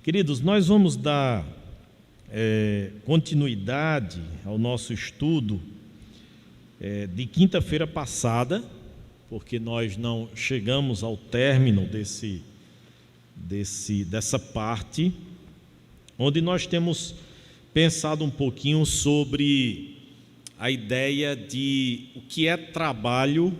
Queridos, nós vamos dar continuidade ao nosso estudo de quinta-feira passada, porque nós não chegamos ao término dessa parte, onde nós temos pensado um pouquinho sobre a ideia de o que é trabalho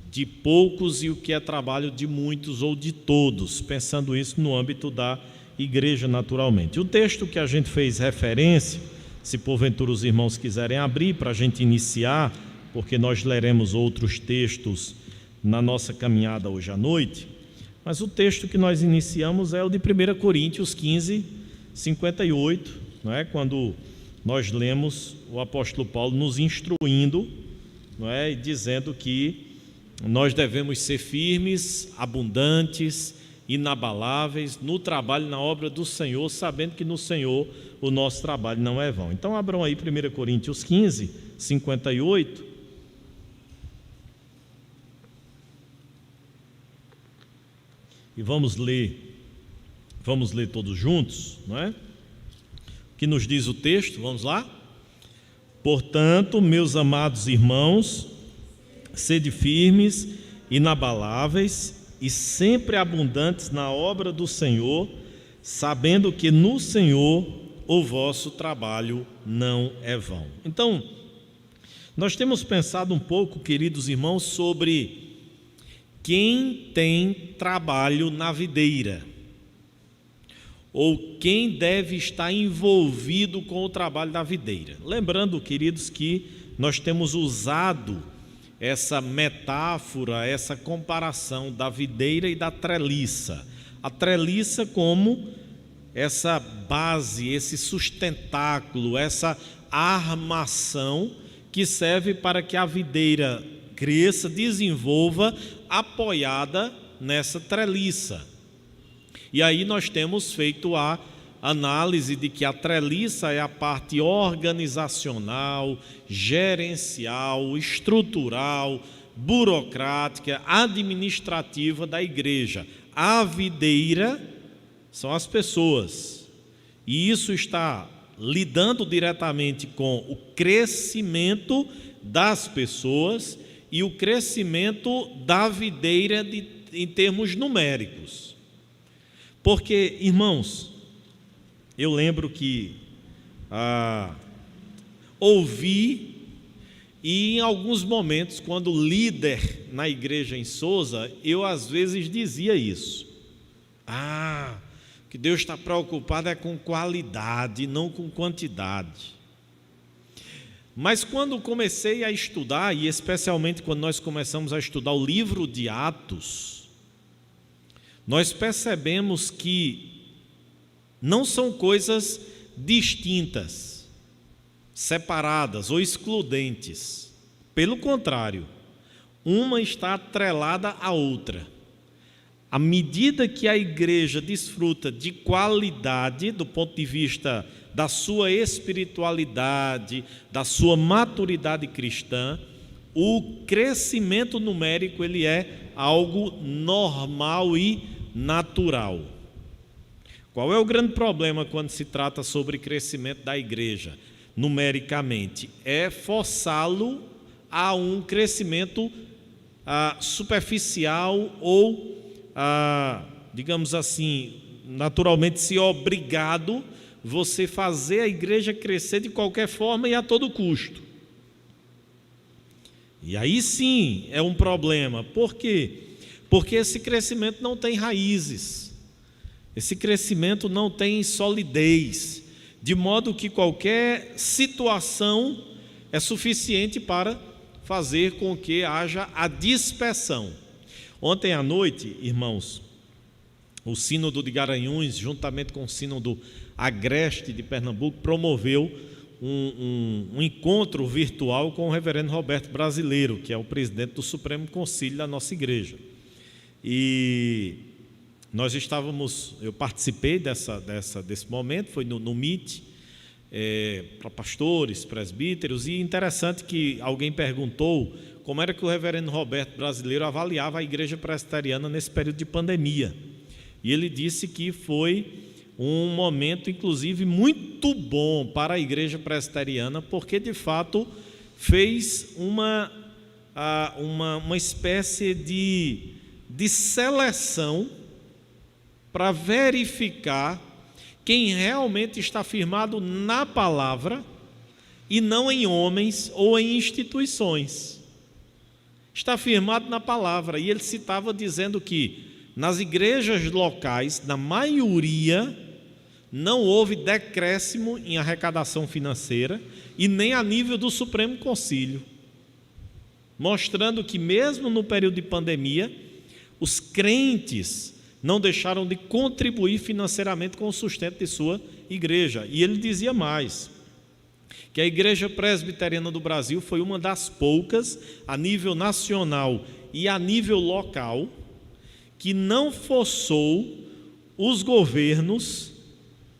de poucos e o que é trabalho de muitos ou de todos, pensando isso no âmbito da igreja naturalmente. O texto que a gente fez referência, se porventura os irmãos quiserem abrir para a gente iniciar, porque nós leremos outros textos na nossa caminhada hoje à noite, mas o texto que nós iniciamos é o de 1 Coríntios 15, 58, não é? Quando nós lemos o apóstolo Paulo nos instruindo, não é? E dizendo que nós devemos ser firmes, abundantes, inabaláveis no trabalho, na obra do Senhor, sabendo que no Senhor o nosso trabalho não é vão. Então abram aí 1 Coríntios 15, 58. E vamos ler todos juntos, não é? O que nos diz o texto? Vamos lá? Portanto, meus amados irmãos, sede firmes, inabaláveis e sempre abundantes na obra do Senhor, sabendo que no Senhor o vosso trabalho não é vão. Então, nós temos pensado um pouco, queridos irmãos, sobre quem tem trabalho na videira, ou quem deve estar envolvido com o trabalho da videira. Lembrando, queridos, que nós temos usado essa metáfora, essa comparação da videira e da treliça. A treliça como essa base, esse sustentáculo, essa armação que serve para que a videira cresça, desenvolva, apoiada nessa treliça. E aí nós temos feito a análise de que a treliça é a parte organizacional, gerencial, estrutural, burocrática, administrativa da igreja. A videira são as pessoas. E isso está lidando diretamente com o crescimento das pessoas e o crescimento da videira em termos numéricos. Porque, irmãos, eu lembro que ouvi, e em alguns momentos, quando líder na igreja em Sousa, eu às vezes dizia isso. Que Deus está preocupado é com qualidade, não com quantidade. Mas quando comecei a estudar, e especialmente quando nós começamos a estudar o livro de Atos, nós percebemos que não são coisas distintas, separadas ou excludentes. Pelo contrário, uma está atrelada à outra. À medida que a igreja desfruta de qualidade do ponto de vista da sua espiritualidade, da sua maturidade cristã, o crescimento numérico ele é algo normal e natural. Qual é o grande problema quando se trata sobre crescimento da igreja? Numericamente, é forçá-lo a um crescimento superficial ou, digamos assim, naturalmente se obrigado você fazer a igreja crescer de qualquer forma e a todo custo. E aí sim é um problema. Por quê? Porque esse crescimento não tem raízes. Esse crescimento não tem solidez, de modo que qualquer situação é suficiente para fazer com que haja a dispersão. Ontem à noite, irmãos, o Sínodo de Garanhuns, juntamente com o Sínodo Agreste de Pernambuco, promoveu um encontro virtual com o reverendo Roberto Brasileiro, que é o presidente do Supremo Concílio da nossa igreja. E eu participei desse momento, foi no MIT, para pastores, presbíteros, e interessante que alguém perguntou como era que o reverendo Roberto Brasileiro avaliava a igreja presbiteriana nesse período de pandemia. E ele disse que foi um momento, inclusive, muito bom para a igreja presbiteriana, porque, de fato, fez uma espécie de seleção para verificar quem realmente está firmado na palavra e não em homens ou em instituições. Está firmado na palavra. E ele citava dizendo que nas igrejas locais, na maioria, não houve decréscimo em arrecadação financeira e nem a nível do Supremo Concílio, mostrando que mesmo no período de pandemia, os crentes não deixaram de contribuir financeiramente com o sustento de sua igreja. E ele dizia mais, que a Igreja Presbiteriana do Brasil foi uma das poucas, a nível nacional e a nível local, que não forçou os governos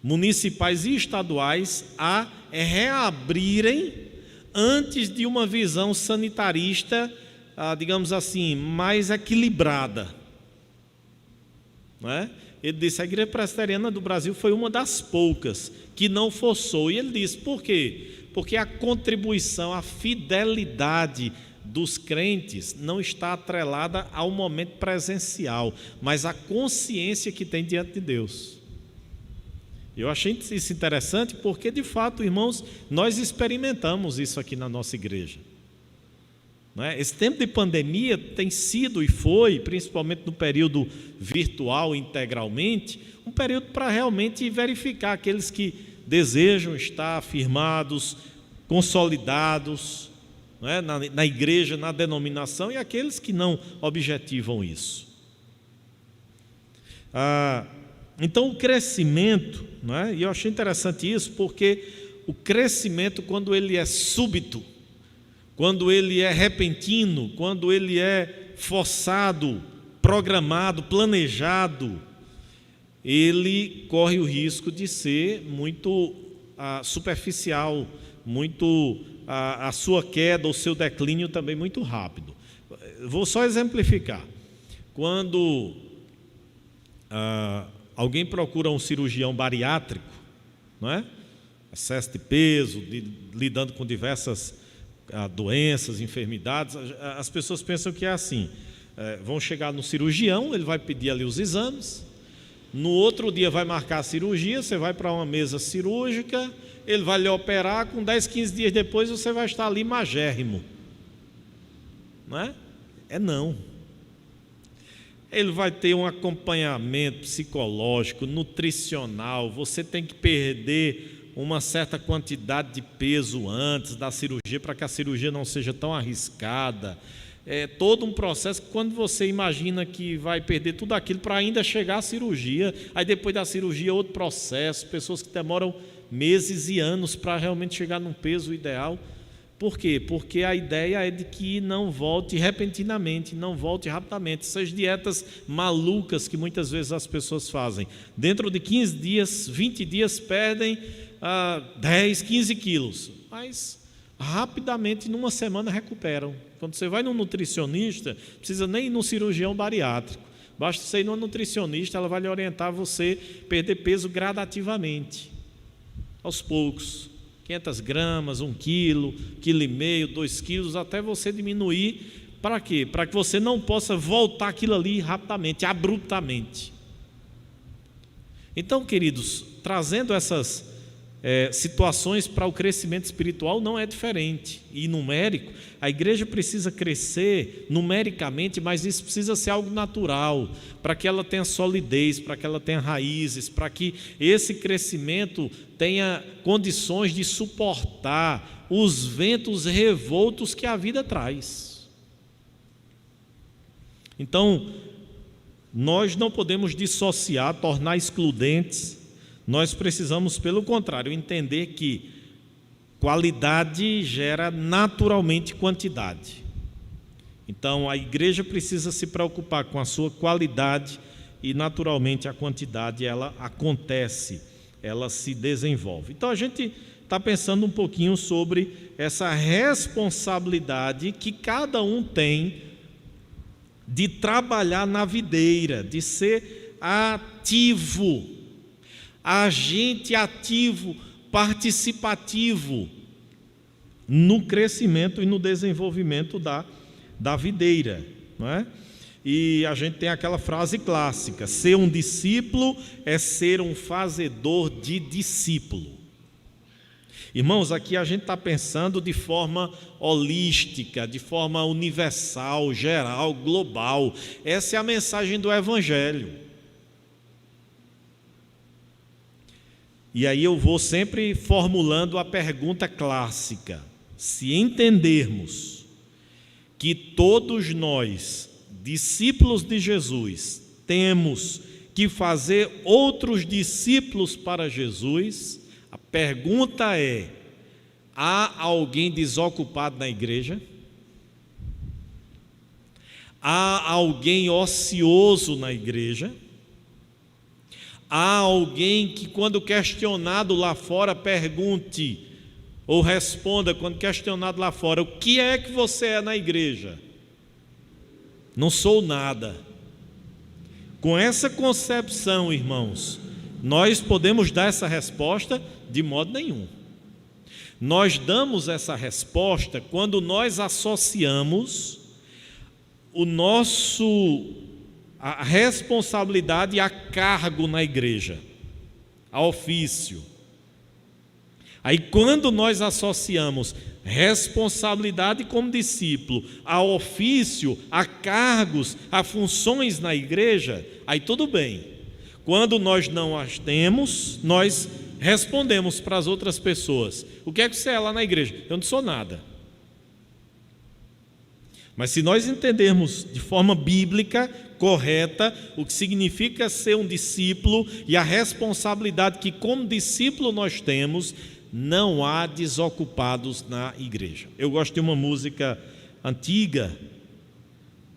municipais e estaduais a reabrirem antes de uma visão sanitarista, digamos assim, mais equilibrada. Não é? Ele disse, a Igreja Presbiteriana do Brasil foi uma das poucas que não forçou. E ele disse, por quê? Porque a contribuição, a fidelidade dos crentes não está atrelada ao momento presencial, mas à consciência que tem diante de Deus. Eu achei isso interessante porque, de fato, irmãos, nós experimentamos isso aqui na nossa igreja. Não é? Esse tempo de pandemia tem sido e foi, principalmente no período virtual integralmente, um período para realmente verificar aqueles que desejam estar firmados, consolidados, não é? na igreja, na denominação, e aqueles que não objetivam isso. Então o crescimento, não é? E eu achei interessante isso, porque o crescimento, quando ele é súbito, quando ele é repentino, quando ele é forçado, programado, planejado, ele corre o risco de ser muito superficial, muito a sua queda, o seu declínio também muito rápido. Vou só exemplificar. Quando alguém procura um cirurgião bariátrico, não é? Excesso de peso, lidando com diversas doenças, enfermidades, as pessoas pensam que é assim, vão chegar no cirurgião, ele vai pedir ali os exames, no outro dia vai marcar a cirurgia, você vai para uma mesa cirúrgica, ele vai lhe operar, com 10, 15 dias depois você vai estar ali magérrimo. Não é? Não. Ele vai ter um acompanhamento psicológico, nutricional, você tem que perder uma certa quantidade de peso antes da cirurgia, para que a cirurgia não seja tão arriscada. É todo um processo que, quando você imagina que vai perder tudo aquilo para ainda chegar à cirurgia, aí depois da cirurgia outro processo, pessoas que demoram meses e anos para realmente chegar num peso ideal. Por quê? Porque a ideia é de que não volte repentinamente, não volte rapidamente. Essas dietas malucas que muitas vezes as pessoas fazem, dentro de 15 dias, 20 dias perdem 10, 15 quilos, mas rapidamente, numa semana, recuperam. Quando você vai num nutricionista, não precisa nem ir num cirurgião bariátrico, basta você ir numa nutricionista, ela vai lhe orientar você a perder peso gradativamente, aos poucos, 500 gramas, 1 quilo, 1,5 quilo, 2 quilos, até você diminuir. Para quê? Para que você não possa voltar aquilo ali rapidamente, abruptamente. Então, queridos, trazendo essas situações para o crescimento espiritual, não é diferente. E numérico, a igreja precisa crescer numericamente, mas isso precisa ser algo natural, para que ela tenha solidez, para que ela tenha raízes, para que esse crescimento tenha condições de suportar os ventos revoltos que a vida traz. Então, nós não podemos dissociar, tornar excludentes. Nós precisamos, pelo contrário, entender que qualidade gera naturalmente quantidade. Então, a igreja precisa se preocupar com a sua qualidade e, naturalmente, a quantidade, ela acontece, ela se desenvolve. Então, a gente está pensando um pouquinho sobre essa responsabilidade que cada um tem de trabalhar na videira, de ser ativo. agente ativo, participativo no crescimento e no desenvolvimento da videira, não é? E a gente tem aquela frase clássica: ser um discípulo é ser um fazedor de discípulo. Irmãos, aqui a gente está pensando de forma holística, de forma universal, geral, global. Essa é a mensagem do Evangelho. E aí eu vou sempre formulando a pergunta clássica: se entendermos que todos nós, discípulos de Jesus, temos que fazer outros discípulos para Jesus, a pergunta é: há alguém desocupado na igreja? Há alguém ocioso na igreja? Há alguém que, quando questionado lá fora, pergunte ou responda, quando questionado lá fora: o que é que você é na igreja? Não sou nada. Com essa concepção, irmãos, nós podemos dar essa resposta? De modo nenhum. Nós damos essa resposta quando nós associamos a responsabilidade a cargo na igreja, a ofício. Aí, quando nós associamos responsabilidade como discípulo a ofício, a cargos, a funções na igreja, aí tudo bem. Quando nós não as temos, nós respondemos para as outras pessoas: o que é que você é lá na igreja? Eu não sou nada. Mas se nós entendermos de forma bíblica, correta, o que significa ser um discípulo e a responsabilidade que como discípulo nós temos, não há desocupados na igreja. Eu gosto de uma música antiga,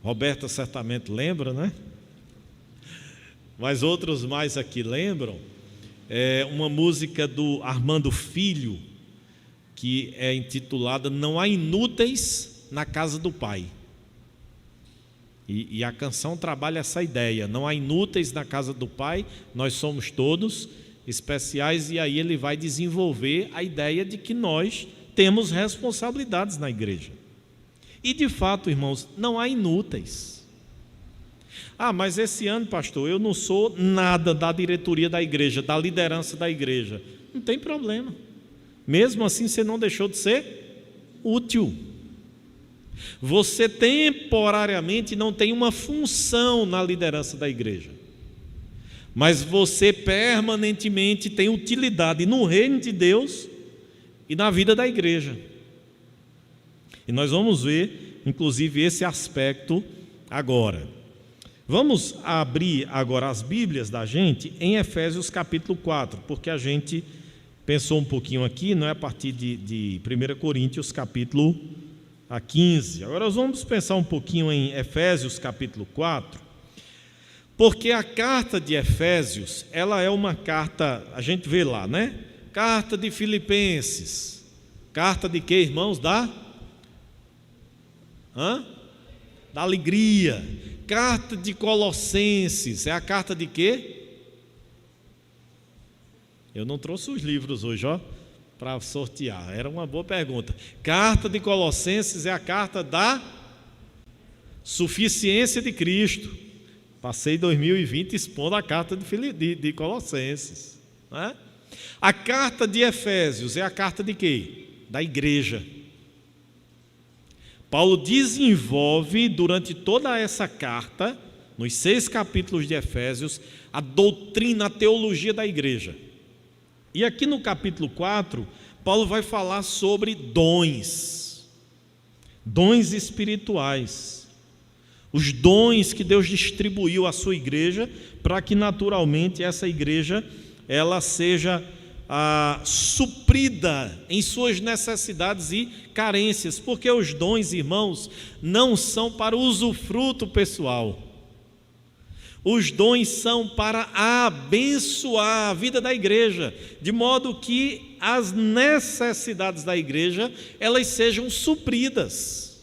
Roberta certamente lembra, né? Mas outros mais aqui lembram. É uma música do Armando Filho, que é intitulada Não Há Inúteis na Casa do Pai. E a canção trabalha essa ideia: não há inúteis na casa do Pai, nós somos todos especiais. E aí ele vai desenvolver a ideia de que nós temos responsabilidades na igreja. E de fato, irmãos, não há inúteis. Ah, mas esse ano, pastor, eu não sou nada da diretoria da igreja, da liderança da igreja. Não tem problema. Mesmo assim, você não deixou de ser útil. Você temporariamente não tem uma função na liderança da igreja, mas você permanentemente tem utilidade no reino de Deus e na vida da igreja. E nós vamos ver, inclusive, esse aspecto agora. Vamos abrir agora as Bíblias da gente em Efésios capítulo 4, porque a gente pensou um pouquinho aqui, não é a partir de 1 Coríntios capítulo 15. Agora nós vamos pensar um pouquinho em Efésios capítulo 4, porque a carta de Efésios, ela é uma carta, a gente vê lá, né? Carta de Filipenses. Carta de quê, irmãos? Da alegria. Carta de Colossenses, é a carta de quê? Eu não trouxe os livros hoje, para sortear, era uma boa pergunta. Carta de Colossenses é a carta da suficiência de Cristo. Passei 2020 expondo a carta de Colossenses, né? A carta de Efésios é a carta de quê? Da igreja. Paulo desenvolve durante toda essa carta, nos 6 capítulos de Efésios, a doutrina, a teologia da igreja. E aqui no capítulo 4, Paulo vai falar sobre dons espirituais, os dons que Deus distribuiu à sua igreja, para que naturalmente essa igreja ela seja suprida em suas necessidades e carências, porque os dons, irmãos, não são para usufruto pessoal. Os dons são para abençoar a vida da igreja, de modo que as necessidades da igreja, elas sejam supridas,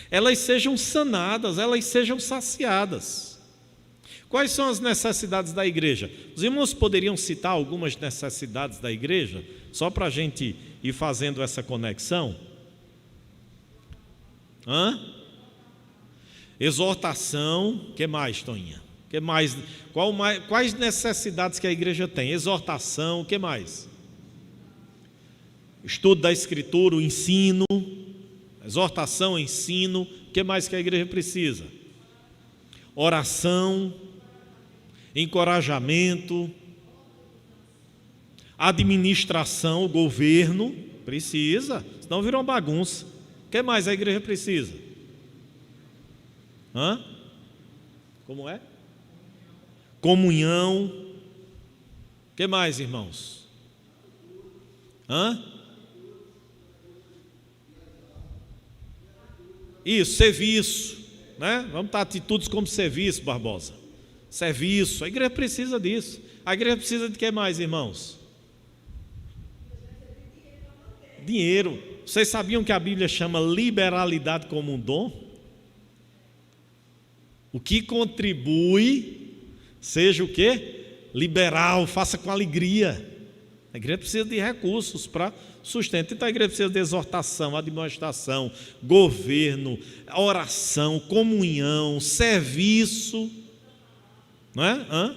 elas sejam sanadas, elas sejam saciadas. Quais são as necessidades da igreja? Os irmãos poderiam citar algumas necessidades da igreja, só para a gente ir fazendo essa conexão? Exortação, o que mais, Toninha? Que mais? Quais necessidades que a igreja tem? Exortação, o que mais? Estudo da Escritura, o ensino, exortação, ensino, o que mais que a igreja precisa? Oração, encorajamento, administração, o governo precisa, senão vira uma bagunça. O que mais a igreja precisa? Como é? Comunhão. O que mais, irmãos? Isso, serviço, né? Vamos dar atitudes como serviço, Barbosa. Serviço, a igreja precisa disso. A igreja precisa de que mais, irmãos? Dinheiro. Vocês sabiam que a Bíblia chama liberalidade como um dom? O que contribui, seja o quê? Liberal, faça com alegria. A igreja precisa de recursos para sustento. Então a igreja precisa de exortação, administração, governo, oração, comunhão, serviço, não é?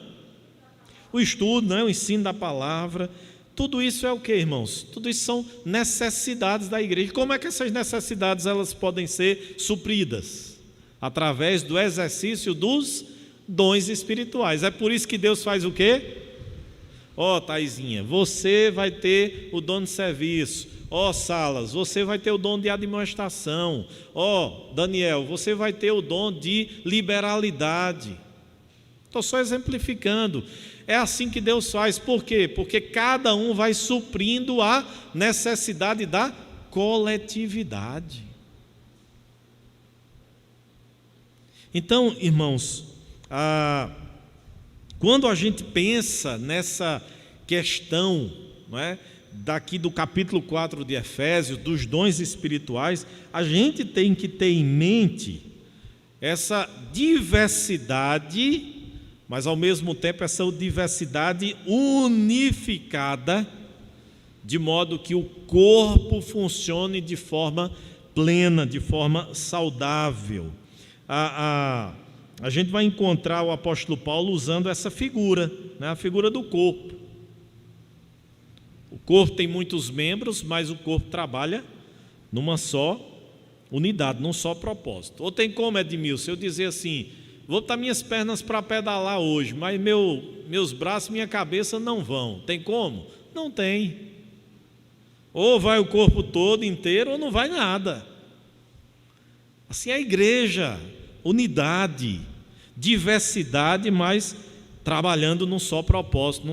O estudo, não é? O ensino da palavra. Tudo isso é o que, irmãos? Tudo isso são necessidades da igreja. Como é que essas necessidades elas podem ser supridas? Através do exercício dos dons espirituais. É por isso que Deus faz o quê? Taizinha, você vai ter o dom de serviço. Salas, você vai ter o dom de administração. Daniel, você vai ter o dom de liberalidade. Estou só exemplificando. É assim que Deus faz. Por quê? Porque cada um vai suprindo a necessidade da coletividade. Então, irmãos, quando a gente pensa nessa questão, não é, daqui do capítulo 4 de Efésios, dos dons espirituais, a gente tem que ter em mente essa diversidade, mas ao mesmo tempo essa diversidade unificada, de modo que o corpo funcione de forma plena, de forma saudável. A gente vai encontrar o apóstolo Paulo usando essa figura, né? A figura do corpo. O corpo tem muitos membros, mas o corpo trabalha numa só unidade, num só propósito. Ou tem como, Edmilson, eu dizer assim: vou botar minhas pernas para pedalar hoje, mas meus braços, minha cabeça não vão. Tem como? Não tem. Ou vai o corpo todo inteiro, ou não vai nada. Assim é a igreja, unidade, diversidade, mas trabalhando num só propósito,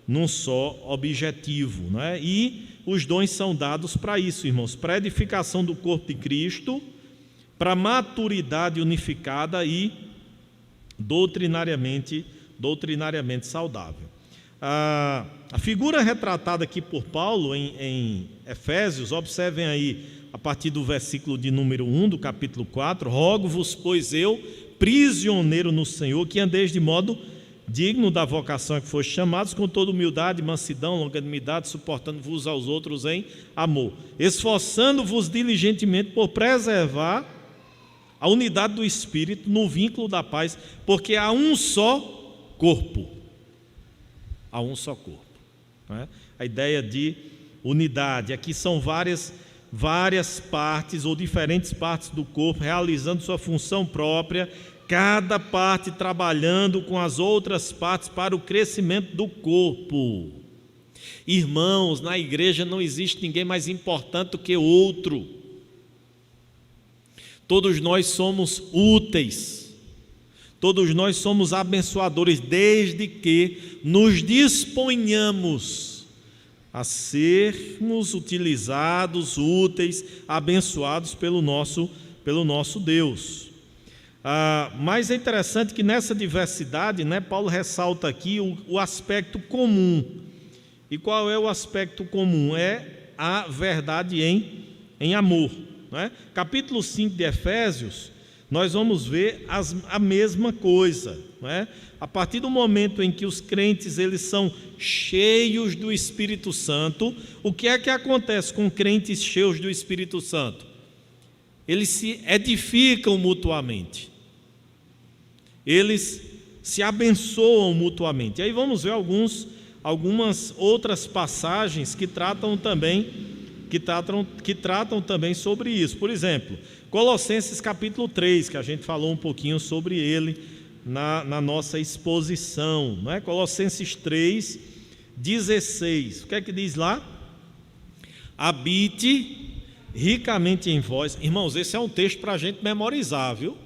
num só objetivo, não é? E os dons são dados para isso, irmãos, para a edificação do corpo de Cristo, para a maturidade unificada e doutrinariamente saudável. A figura retratada aqui por Paulo em Efésios, observem aí, a partir do versículo de número 1 do capítulo 4, rogo-vos, pois eu, prisioneiro no Senhor, que andeis de modo digno da vocação a que foste chamados, com toda humildade, mansidão, longanimidade, suportando-vos aos outros em amor, esforçando-vos diligentemente por preservar a unidade do Espírito no vínculo da paz, porque há um só corpo. Há um só corpo. Não é? A ideia de unidade, aqui são várias partes ou diferentes partes do corpo realizando sua função própria, cada parte trabalhando com as outras partes para o crescimento do corpo. Irmãos, na igreja não existe ninguém mais importante do que outro. Todos nós somos úteis, todos nós somos abençoadores, desde que nos disponhamos a sermos utilizados, úteis, abençoados pelo nosso Deus. Mas é interessante que nessa diversidade, né, Paulo ressalta aqui o aspecto comum. E qual é o aspecto comum? É a verdade em amor. Né? Capítulo 5 de Efésios nós vamos ver a mesma coisa, não é? A partir do momento em que os crentes eles são cheios do Espírito Santo, o que é que acontece com crentes cheios do Espírito Santo? Eles se edificam mutuamente, eles se abençoam mutuamente. E aí vamos ver algumas outras passagens que tratam também sobre isso. Por exemplo, Colossenses capítulo 3, que a gente falou um pouquinho sobre ele na nossa exposição, não é? Colossenses 3, 16, o que é que diz lá? Habite ricamente em vós. Irmãos, esse é um texto para a gente memorizar, viu?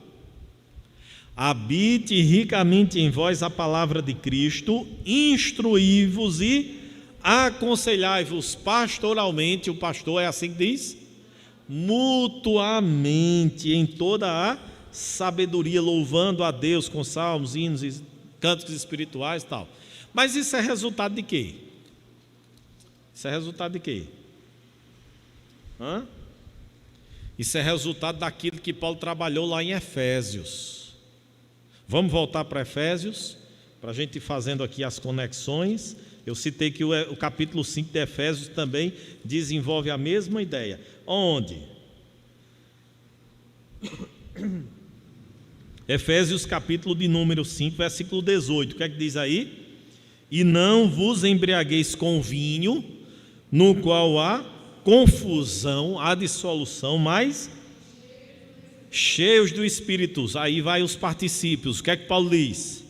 Habite ricamente em vós a palavra de Cristo, instruí-vos e aconselhai-vos pastoralmente. O pastor é assim que diz? Mutuamente, em toda a sabedoria, louvando a Deus com salmos, hinos e cânticos espirituais e tal. Mas isso é resultado de quê? Isso é resultado de quê? Isso é resultado daquilo que Paulo trabalhou lá em Efésios. Vamos voltar para Efésios, para a gente ir fazendo aqui as conexões. Eu citei que o capítulo 5 de Efésios também desenvolve a mesma ideia. Onde? Efésios capítulo de número 5, versículo 18. O que é que diz aí? E não vos embriagueis com vinho, no qual há confusão, há dissolução, mas cheios do Espírito. Aí vai os particípios. O que é que Paulo diz?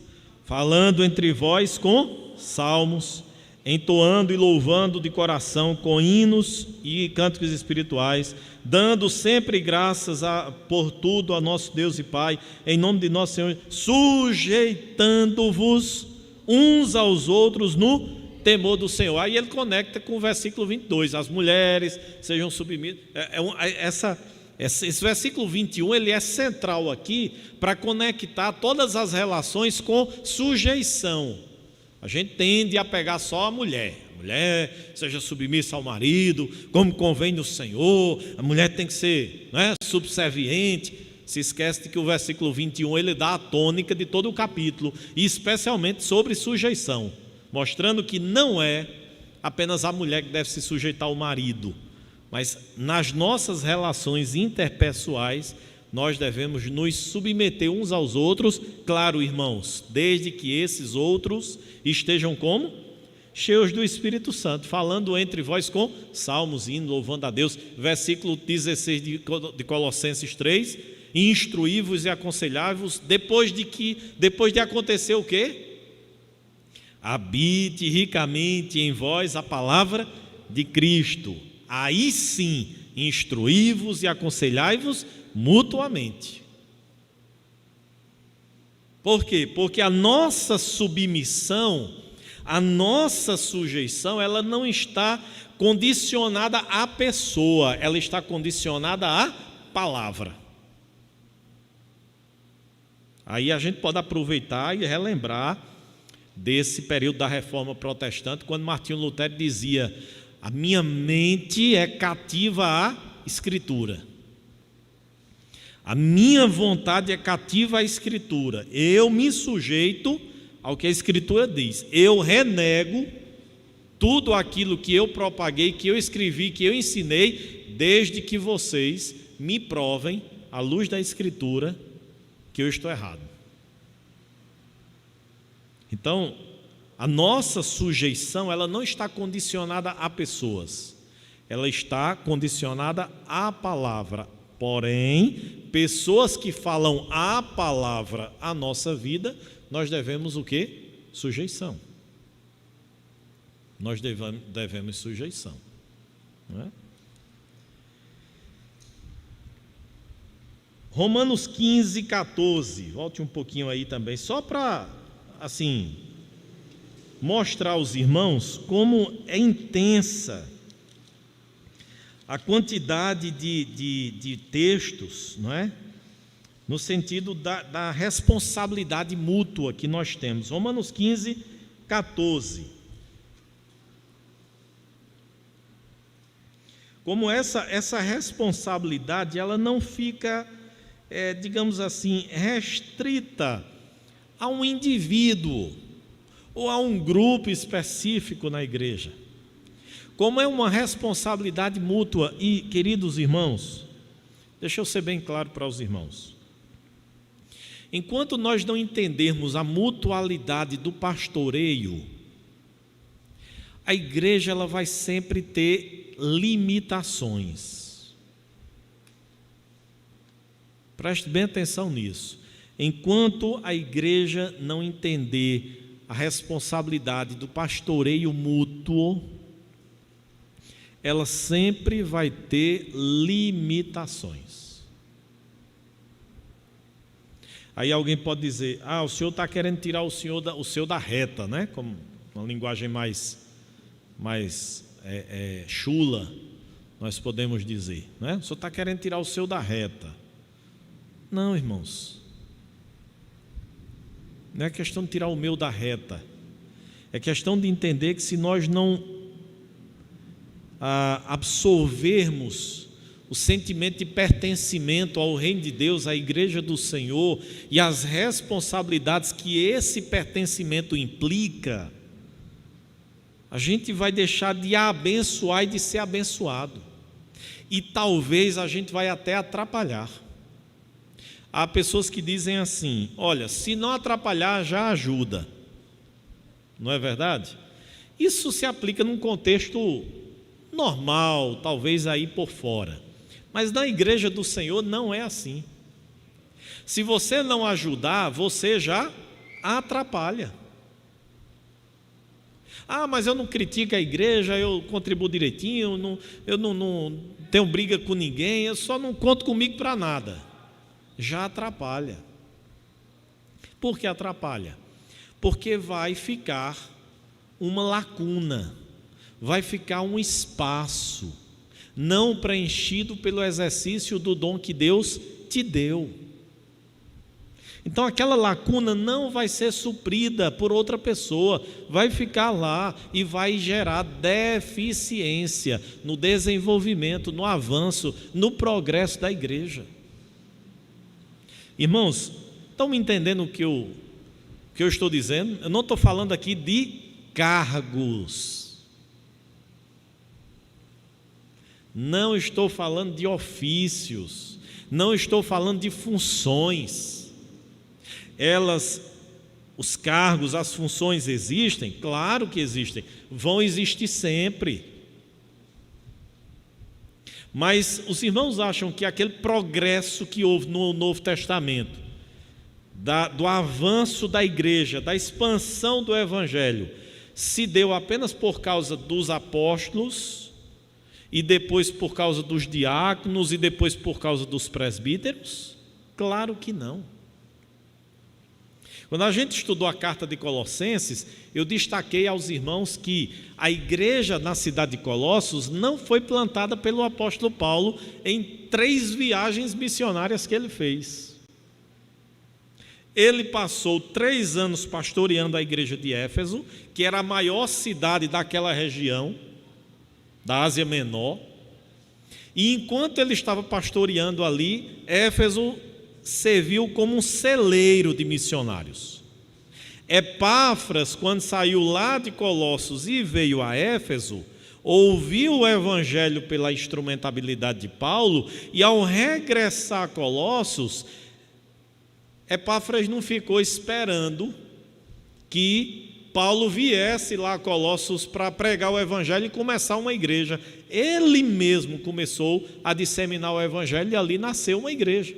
Falando entre vós com salmos, entoando e louvando de coração com hinos e cânticos espirituais, dando sempre graças por tudo a nosso Deus e Pai, em nome de nosso Senhor, sujeitando-vos uns aos outros no temor do Senhor. Aí ele conecta com o versículo 22, as mulheres sejam submissas. Esse versículo 21 ele é central aqui para conectar todas as relações com sujeição. A gente tende a pegar só a mulher seja submissa ao marido, como convém no Senhor, a mulher tem que ser, não é, subserviente. Se esquece de que o versículo 21 ele dá a tônica de todo o capítulo, e especialmente sobre sujeição, mostrando que não é apenas a mulher que deve se sujeitar ao marido, mas nas nossas relações interpessoais nós devemos nos submeter uns aos outros, claro, irmãos, desde que esses outros estejam como? Cheios do Espírito Santo, falando entre vós com salmos, hinos, louvando a Deus. Versículo 16 de Colossenses 3, instruí-vos e aconselhai-vos, depois de acontecer o quê? Habite ricamente em vós a palavra de Cristo. Aí sim, instruí-vos e aconselhai-vos mutuamente. Por quê? Porque a nossa submissão, a nossa sujeição, ela não está condicionada à pessoa, ela está condicionada à palavra. Aí a gente pode aproveitar e relembrar desse período da Reforma Protestante, quando Martinho Lutero dizia: a minha mente é cativa à Escritura. A minha vontade é cativa à Escritura. Eu me sujeito ao que a Escritura diz. Eu renego tudo aquilo que eu propaguei, que eu escrevi, que eu ensinei, desde que vocês me provem, à luz da Escritura, que eu estou errado. Então, a nossa sujeição, ela não está condicionada a pessoas, ela está condicionada à palavra. Porém, pessoas que falam a palavra à nossa vida, nós devemos o quê? Sujeição. Nós devemos sujeição, não é? Romanos 15, 14, volte um pouquinho aí também, só para, assim, mostrar aos irmãos como é intensa a quantidade de textos, não é? No sentido da responsabilidade mútua que nós temos. Romanos 15, 14. Como essa responsabilidade, ela não fica digamos assim, restrita a um indivíduo ou a um grupo específico na igreja. Como é uma responsabilidade mútua. E, queridos irmãos, deixa eu ser bem claro para os irmãos. Enquanto nós não entendermos a mutualidade do pastoreio, a igreja ela vai sempre ter limitações. Preste bem atenção nisso. Enquanto a igreja não entender a responsabilidade do pastoreio mútuo, ela sempre vai ter limitações. Aí alguém pode dizer, o senhor está querendo tirar o seu da reta, né? Como uma linguagem mais chula, nós podemos dizer, né? O senhor está querendo tirar o seu da reta. Não, irmãos, não é questão de tirar o meu da reta, é questão de entender que se nós não absorvermos o sentimento de pertencimento ao reino de Deus, à igreja do Senhor, e as responsabilidades que esse pertencimento implica, a gente vai deixar de abençoar e de ser abençoado, e talvez a gente vai até atrapalhar. Há pessoas que dizem assim, olha, se não atrapalhar já ajuda, não é verdade? Isso se aplica num contexto normal, talvez aí por fora, mas na igreja do Senhor não é assim. Se você não ajudar, você já atrapalha. Mas eu não critico a igreja, eu contribuo direitinho, eu não tenho briga com ninguém, eu só não conto comigo para nada. Já atrapalha. Por que atrapalha? Porque vai ficar uma lacuna, vai ficar um espaço não preenchido pelo exercício do dom que Deus te deu. Então aquela lacuna não vai ser suprida por outra pessoa, vai ficar lá e vai gerar deficiência no desenvolvimento, no avanço, no progresso da igreja. Irmãos, estão me entendendo o que eu estou dizendo? Eu não estou falando aqui de cargos. Não estou falando de ofícios, não estou falando de funções. Os cargos, as funções existem? Claro que existem, vão existir sempre. Mas os irmãos acham que aquele progresso que houve no Novo Testamento, do avanço da igreja, da expansão do Evangelho, se deu apenas por causa dos apóstolos, e depois por causa dos diáconos, e depois por causa dos presbíteros? Claro que não. Quando a gente estudou a carta de Colossenses, eu destaquei aos irmãos que a igreja na cidade de Colossos não foi plantada pelo apóstolo Paulo em 3 viagens missionárias que ele fez. Ele passou 3 anos pastoreando a igreja de Éfeso, que era a maior cidade daquela região, da Ásia Menor, e enquanto ele estava pastoreando ali, Éfeso serviu como um celeiro de missionários. Epáfras, quando saiu lá de Colossos e veio a Éfeso, ouviu o evangelho pela instrumentabilidade de Paulo, e ao regressar a Colossos, Epáfras não ficou esperando que Paulo viesse lá a Colossos para pregar o evangelho e começar uma igreja. Ele mesmo começou a disseminar o evangelho e ali nasceu uma igreja.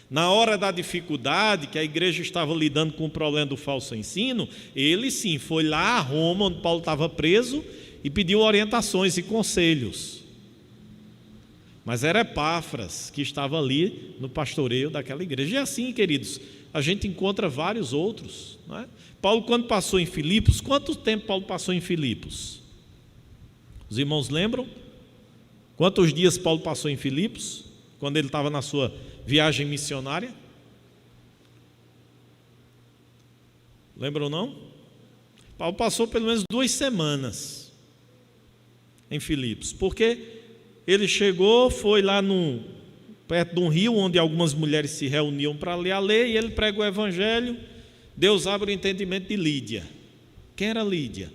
Na hora da dificuldade, que a igreja estava lidando com o problema do falso ensino, ele sim foi lá a Roma, onde Paulo estava preso, e pediu orientações e conselhos. Mas era Epáfras que estava ali no pastoreio daquela igreja. E assim, queridos, a gente encontra vários outros, não é? Paulo, quando passou em Filipos, quanto tempo Paulo passou em Filipos? Os irmãos lembram? Quantos dias Paulo passou em Filipos, quando ele estava na sua viagem missionária? Lembram não? Paulo passou pelo menos 2 semanas em Filipos, porque ele chegou, foi lá perto de um rio, onde algumas mulheres se reuniam para ler a lei, e ele prega o evangelho. Deus abre o entendimento de Lídia. Quem era Lídia?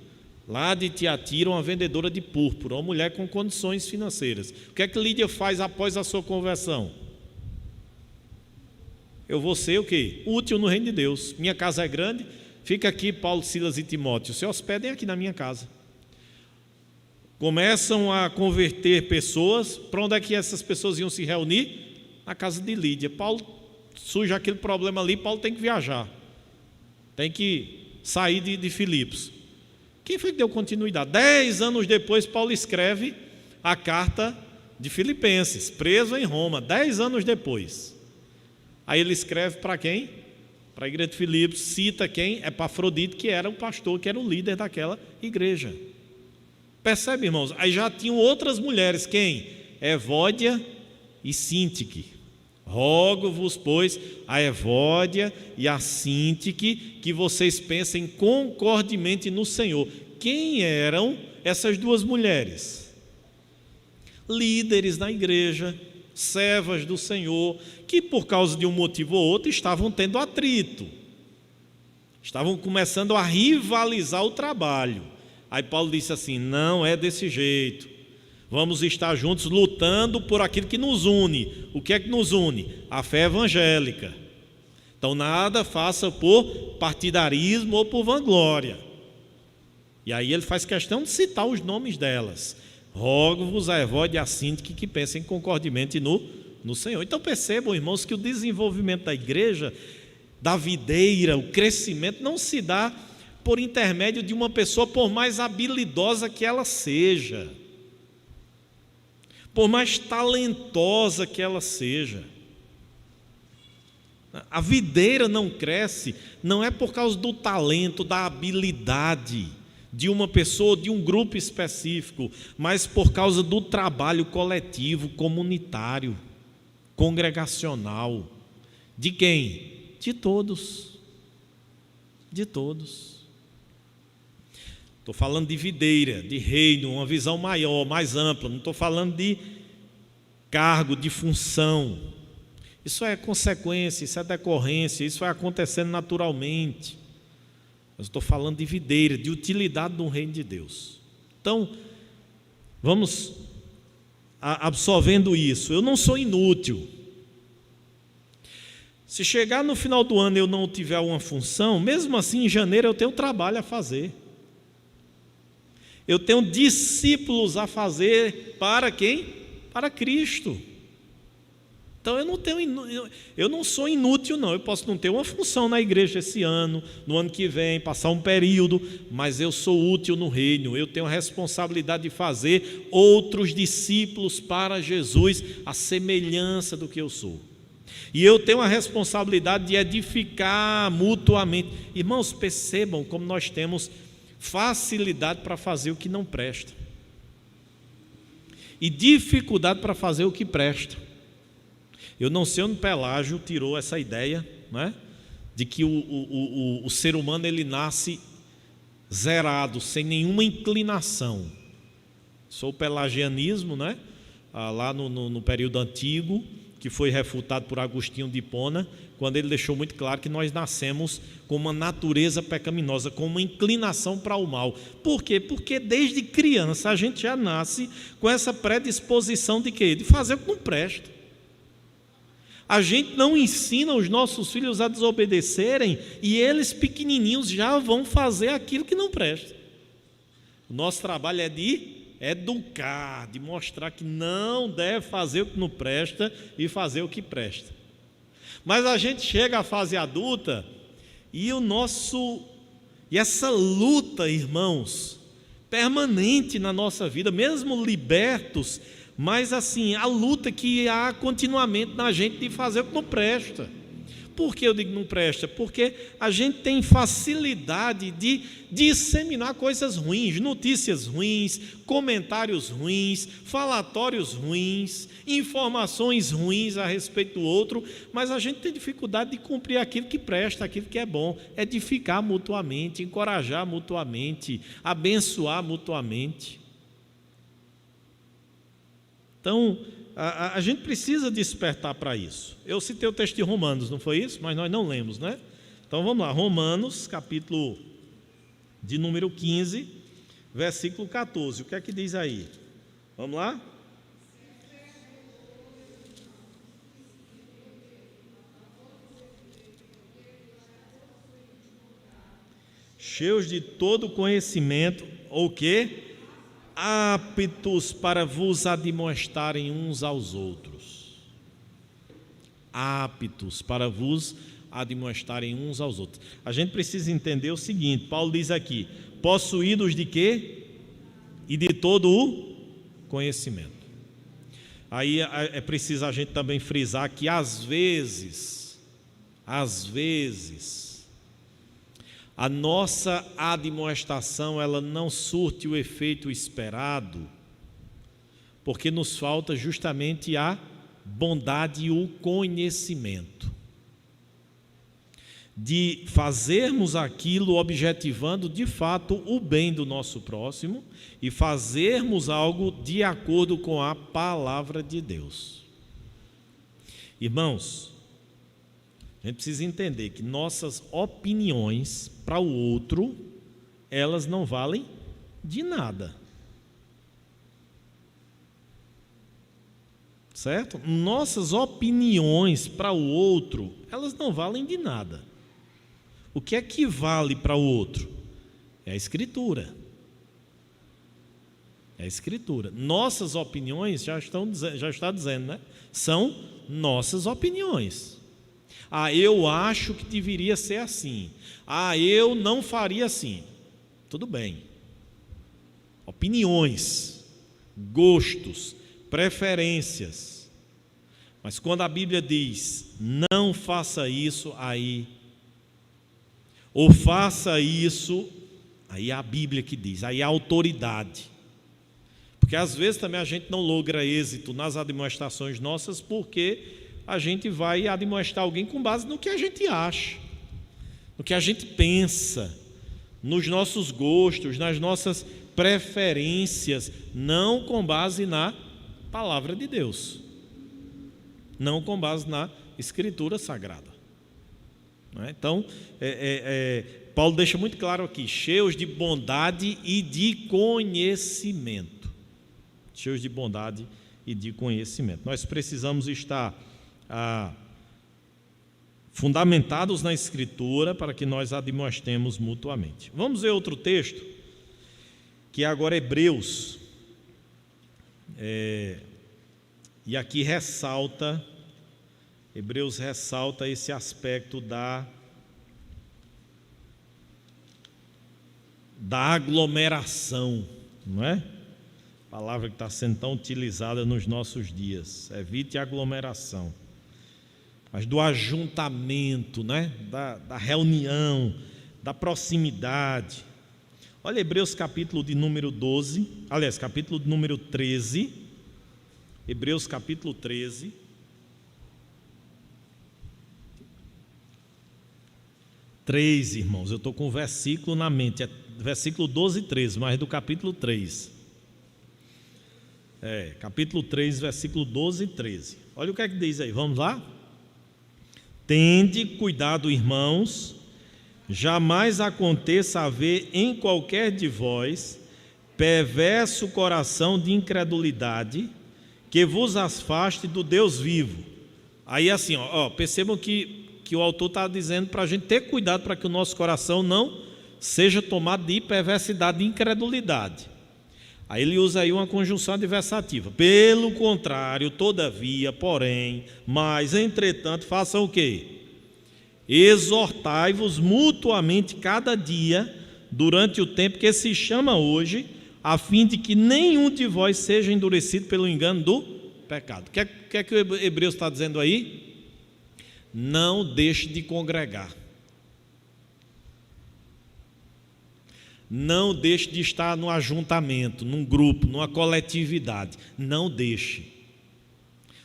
Lá de Tiatira, uma vendedora de púrpura, uma mulher com condições financeiras. O que é que Lídia faz após a sua conversão? Eu vou ser o quê? Útil no reino de Deus. Minha casa é grande, fica aqui Paulo, Silas e Timóteo, se hospedem aqui na minha casa. Começam a converter pessoas. Para onde é que essas pessoas iam se reunir? Na casa de Lídia. Paulo, surge aquele problema ali, Paulo tem que viajar, tem que sair de Filipos. Quem foi que deu continuidade? 10 anos depois, Paulo escreve a carta de Filipenses, preso em Roma, 10 anos depois. Aí ele escreve para quem? Para a igreja de Filipos, cita quem? Epafrodito, que era o pastor, que era o líder daquela igreja. Percebe, irmãos? Aí já tinham outras mulheres, quem? Evódia e Sintique. Rogo-vos, pois, a Evódia e a Sintique, que vocês pensem concordemente no Senhor. Quem eram essas duas mulheres? Líderes na igreja, servas do Senhor, que por causa de um motivo ou outro estavam tendo atrito, estavam começando a rivalizar o trabalho. Aí Paulo disse assim: não é desse jeito, vamos estar juntos lutando por aquilo que nos une. O que é que nos une? A fé evangélica. Então nada faça por partidarismo ou por vanglória. E aí ele faz questão de citar os nomes delas. Rogo-vos a Evódia e a Sintique que pensem concordemente no Senhor. Então percebam, irmãos, que o desenvolvimento da igreja, da videira, o crescimento não se dá por intermédio de uma pessoa, por mais habilidosa que ela seja, por mais talentosa que ela seja. A videira não cresce, não é por causa do talento, da habilidade de uma pessoa, de um grupo específico, mas por causa do trabalho coletivo, comunitário, congregacional. De quem? De todos. De todos. Estou falando de videira, de reino, uma visão maior, mais ampla. Não estou falando de cargo, de função. Isso é consequência, isso é decorrência, isso vai acontecendo naturalmente. Mas estou falando de videira, de utilidade do reino de Deus. Então, vamos absorvendo isso. Eu não sou inútil. Se chegar no final do ano e eu não tiver uma função, mesmo assim em janeiro eu tenho trabalho a fazer. Eu tenho discípulos a fazer para quem? Para Cristo. Então eu não sou inútil não, eu posso não ter uma função na igreja esse ano, no ano que vem, passar um período, mas eu sou útil no reino, eu tenho a responsabilidade de fazer outros discípulos para Jesus, a semelhança do que eu sou. E eu tenho a responsabilidade de edificar mutuamente. Irmãos, percebam como nós temos facilidade para fazer o que não presta e dificuldade para fazer o que presta. Eu não sei onde Pelágio tirou essa ideia, né, de que o ser humano ele nasce zerado, sem nenhuma inclinação. Sou o pelagianismo, né, lá no período antigo, que foi refutado por Agostinho de Hipona, quando ele deixou muito claro que nós nascemos com uma natureza pecaminosa, com uma inclinação para o mal. Por quê? Porque desde criança a gente já nasce com essa predisposição de quê? De fazer o que não presta. A gente não ensina os nossos filhos a desobedecerem e eles pequenininhos já vão fazer aquilo que não presta. O nosso trabalho é de educar, de mostrar que não deve fazer o que não presta e fazer o que presta. Mas a gente chega à fase adulta e essa luta, irmãos, permanente na nossa vida, mesmo libertos, mas assim, a luta que há continuamente na gente de fazer o que não presta. Por que eu digo não presta? Porque a gente tem facilidade de disseminar coisas ruins, notícias ruins, comentários ruins, falatórios ruins, informações ruins a respeito do outro, mas a gente tem dificuldade de cumprir aquilo que presta, aquilo que é bom, edificar mutuamente, encorajar mutuamente, abençoar mutuamente. Então, a gente precisa despertar para isso. Eu citei o texto de Romanos, não foi isso? Mas nós não lemos, né? Então vamos lá, Romanos, capítulo de número 15, versículo 14. O que é que diz aí? Vamos lá? Cheios de todo conhecimento, ou quê? Aptos para vos admoestarem uns aos outros. Aptos para vos admoestarem uns aos outros. A gente precisa entender o seguinte, Paulo diz aqui, possuídos de quê? E de todo o conhecimento. Aí é preciso a gente também frisar que às vezes, a nossa admoestação ela não surte o efeito esperado, porque nos falta justamente a bondade e o conhecimento de fazermos aquilo objetivando de fato o bem do nosso próximo e fazermos algo de acordo com a palavra de Deus. Irmãos, a gente precisa entender que nossas opiniões para o outro, elas não valem de nada. Certo? Nossas opiniões para o outro, elas não valem de nada. O que é que vale para o outro? É a Escritura. É a Escritura. Nossas opiniões, já está dizendo, né? São nossas opiniões. Eu acho que deveria ser assim. Eu não faria assim. Tudo bem. Opiniões, gostos, preferências. Mas quando a Bíblia diz, não faça isso, ou faça isso, aí é a Bíblia que diz, aí é a autoridade. Porque às vezes também a gente não logra êxito nas admoestações nossas, porque a gente vai admoestar alguém com base no que a gente acha, no que a gente pensa, nos nossos gostos, nas nossas preferências, não com base na palavra de Deus, não com base na Escritura Sagrada. Então, Paulo deixa muito claro aqui, cheios de bondade e de conhecimento. Cheios de bondade e de conhecimento. Nós precisamos estar fundamentados na Escritura para que nós admoestemos mutuamente. Vamos ver outro texto, que é agora Hebreus. E aqui Hebreus ressalta esse aspecto da aglomeração, não é? Palavra que está sendo tão utilizada nos nossos dias. Evite a aglomeração. Mas do ajuntamento, né? Da reunião, da proximidade. Olha Hebreus capítulo de número 12, aliás, capítulo de número 13. Hebreus capítulo 13. 3, irmãos, eu estou com o versículo na mente, é versículo 12 e 13, mas é do capítulo 3. Capítulo 3, versículo 12 e 13. Olha o que é que diz aí, vamos lá? Tende cuidado, irmãos, jamais aconteça haver em qualquer de vós perverso coração de incredulidade que vos afaste do Deus vivo. Aí assim, percebam que o autor está dizendo para a gente ter cuidado para que o nosso coração não seja tomado de perversidade, de incredulidade. Aí ele usa aí uma conjunção adversativa. Pelo contrário, todavia, porém, mas, entretanto, façam o quê? Exortai-vos mutuamente cada dia, durante o tempo que se chama hoje, a fim de que nenhum de vós seja endurecido pelo engano do pecado. O que é que o Hebreus está dizendo aí? Não deixe de congregar. Não deixe de estar no ajuntamento, num grupo, numa coletividade. Não deixe.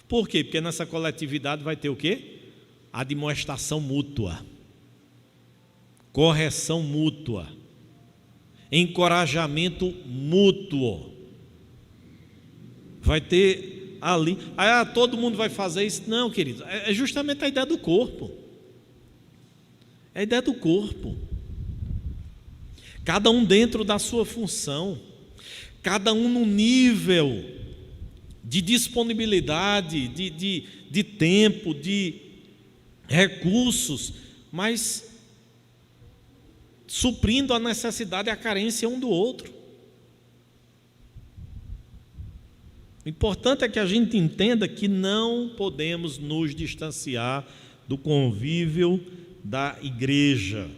Por quê? Porque nessa coletividade vai ter o quê? Admoestação mútua, correção mútua, encorajamento mútuo. Vai ter ali. Todo mundo vai fazer isso. Não, querido, é justamente a ideia do corpo. É a ideia do corpo. Cada um dentro da sua função, cada um no nível de disponibilidade, de tempo, de recursos, mas suprindo a necessidade e a carência um do outro. O importante é que a gente entenda que não podemos nos distanciar do convívio da igreja.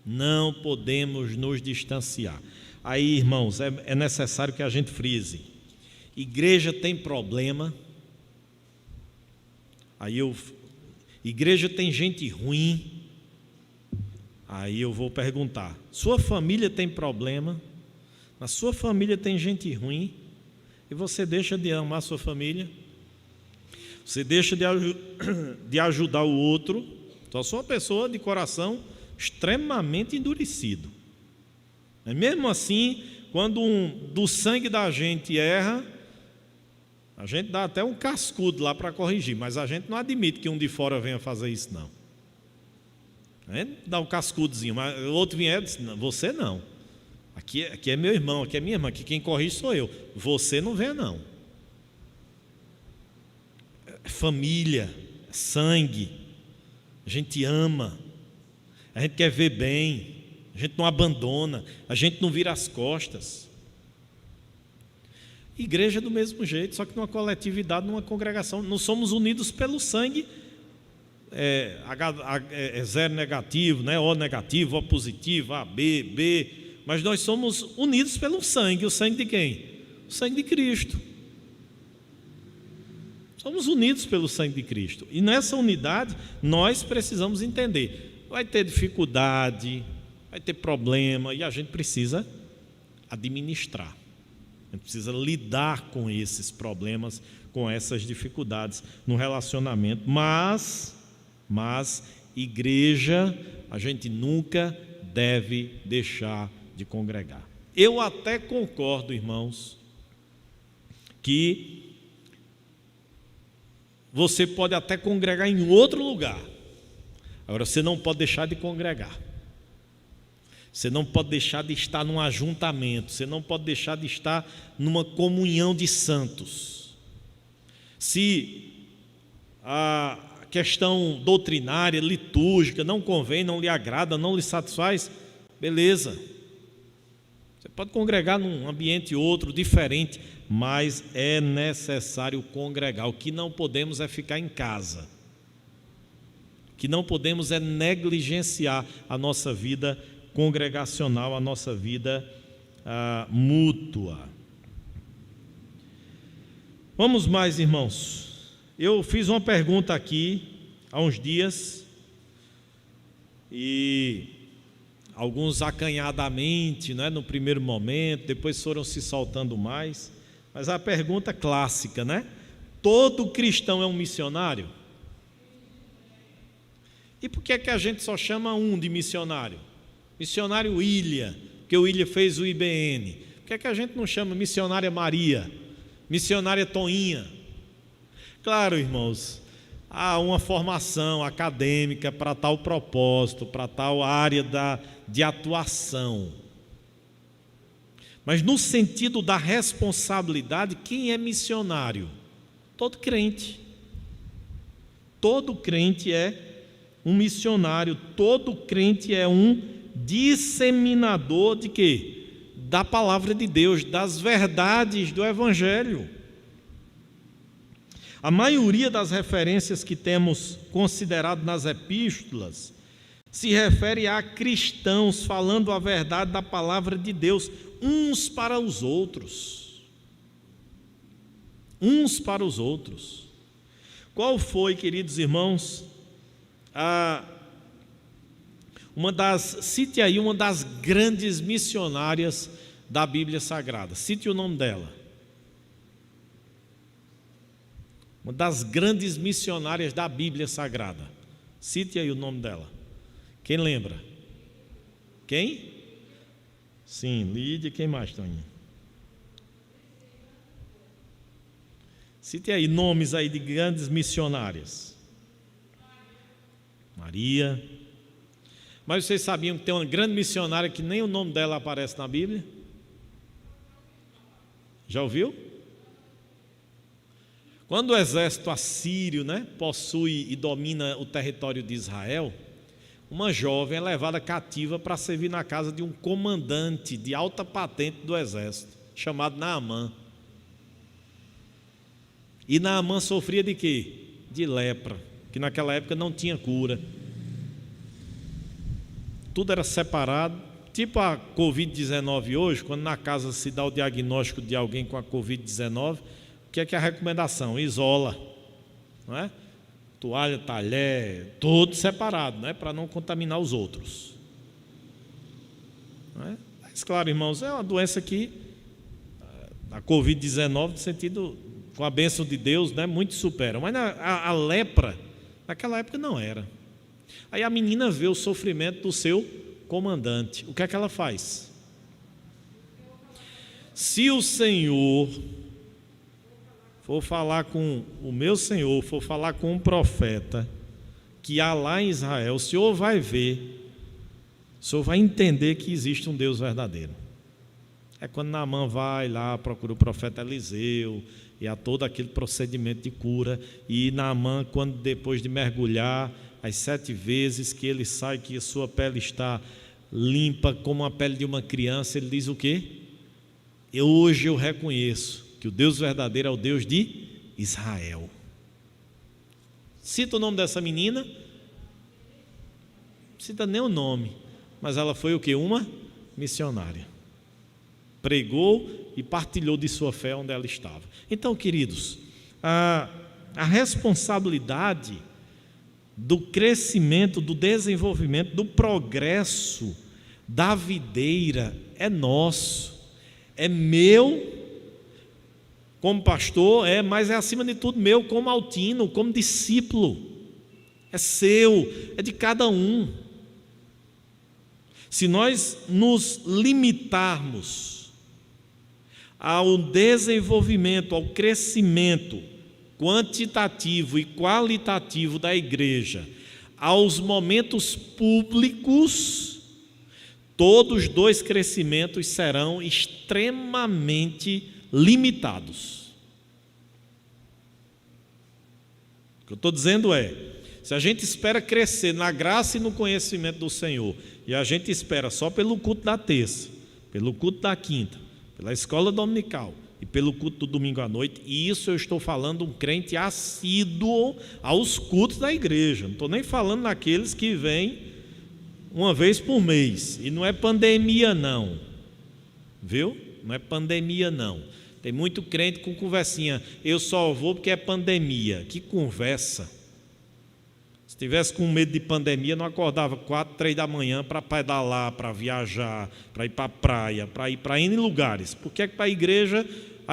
Não podemos nos distanciar. Aí, irmãos, é necessário que a gente frise. Igreja tem problema. Igreja tem gente ruim. Aí eu vou perguntar: sua família tem problema? Na sua família tem gente ruim? E você deixa de amar sua família? Você deixa de ajudar o outro? Então, sou uma pessoa de coração extremamente endurecido. Mesmo assim, quando do sangue da gente erra, a gente dá até um cascudo lá para corrigir, mas a gente não admite que um de fora venha fazer isso, não. A gente dá um cascudozinho, mas o outro vier e diz: não, você não. Aqui é meu irmão, aqui é minha irmã, aqui quem corrige sou eu. Você não venha, não. É família, é sangue, a gente ama, a gente quer ver bem, a gente não abandona, a gente não vira as costas. Igreja do mesmo jeito, só que numa coletividade, numa congregação. Não somos unidos pelo sangue, zero negativo, né? O negativo, O positivo, A, B, mas nós somos unidos pelo sangue. O sangue de quem? O sangue de Cristo. Somos unidos pelo sangue de Cristo. E nessa unidade nós precisamos entender: vai ter dificuldade, vai ter problema, e a gente precisa administrar. A gente precisa lidar com esses problemas, com essas dificuldades no relacionamento. Mas igreja, a gente nunca deve deixar de congregar. Eu até concordo, irmãos, que você pode até congregar em outro lugar. Agora, você não pode deixar de congregar. Você não pode deixar de estar num ajuntamento. Você não pode deixar de estar numa comunhão de santos. Se a questão doutrinária, litúrgica não convém, não lhe agrada, não lhe satisfaz, beleza. Você pode congregar num ambiente outro, diferente, mas é necessário congregar. O que não podemos é ficar em casa. O que não podemos é negligenciar a nossa vida congregacional, a nossa vida mútua. Vamos mais, irmãos. Eu fiz uma pergunta aqui há uns dias e alguns acanhadamente, né, no primeiro momento, depois foram se soltando mais, mas a pergunta clássica, né? Todo cristão é um missionário? E por que é que a gente só chama um de missionário? Missionário William, porque o William fez o IBN. Por que é que a gente não chama missionária Maria, missionária Toinha? Claro, irmãos, há uma formação acadêmica para tal propósito, para tal área de atuação. Mas no sentido da responsabilidade, quem é missionário? Todo crente. Todo crente é um missionário, todo crente é um disseminador de quê? Da palavra de Deus, das verdades do Evangelho. A maioria das referências que temos considerado nas epístolas se refere a cristãos falando a verdade da palavra de Deus, uns para os outros. Uns para os outros. Qual foi, queridos irmãos, cite aí uma das grandes missionárias da Bíblia Sagrada. Cite o nome dela. Uma das grandes missionárias da Bíblia Sagrada. Cite aí o nome dela. Quem lembra? Quem? Sim, Lídia. Quem mais, Toninha? Cite aí nomes aí de grandes missionárias. Maria. Mas vocês sabiam que tem uma grande missionária que nem o nome dela aparece na Bíblia? Já ouviu? Quando o exército assírio, possui e domina o território de Israel, uma jovem é levada cativa para servir na casa de um comandante de alta patente do exército, chamado Naamã. E Naamã sofria de quê? De lepra, que naquela época não tinha cura. Tudo era separado, tipo a Covid-19 hoje, quando na casa se dá o diagnóstico de alguém com a Covid-19, o que é a recomendação? Isola, não é? Toalha, talher, tudo separado, para não contaminar os outros. Não é? Mas claro, irmãos, é uma doença que a Covid-19, no sentido, com a bênção de Deus, muito supera. Mas a lepra, naquela época não era. Aí a menina vê o sofrimento do seu comandante. O que é que ela faz? Se o Senhor for falar com o meu Senhor, for falar com um profeta que há lá em Israel, o Senhor vai ver, o Senhor vai entender que existe um Deus verdadeiro. É quando Naamã vai lá, procura o profeta Eliseu, e há todo aquele procedimento de cura, e Naamã, quando depois de mergulhar as 7 vezes que ele sai, que a sua pele está limpa como a pele de uma criança, ele diz o quê? Hoje eu reconheço que o Deus verdadeiro é o Deus de Israel. Cita o nome dessa menina, cita nem o nome, mas ela foi o quê? Uma missionária. Pregou e partilhou de sua fé onde ela estava. Então, queridos, a responsabilidade do crescimento, do desenvolvimento, do progresso da videira é nosso, é meu como pastor, mas é acima de tudo meu como altino, como discípulo, é seu, é de cada um. Se nós nos limitarmos ao desenvolvimento, ao crescimento quantitativo e qualitativo da igreja, aos momentos públicos, todos os 2 crescimentos serão extremamente limitados. O que eu estou dizendo é, se a gente espera crescer na graça e no conhecimento do Senhor, e a gente espera só pelo culto da terça, pelo culto da quinta, pela escola dominical e pelo culto do domingo à noite, e isso eu estou falando um crente assíduo aos cultos da igreja, não estou nem falando naqueles que vêm uma vez por mês, e não é pandemia não, viu? Não é pandemia não. Tem muito crente com conversinha, eu só vou porque é pandemia. Que conversa. Se tivesse com medo de pandemia, não acordava 4, 3 da manhã para pedalar, para viajar, para ir para a praia, para ir para N lugares. Por que é que para a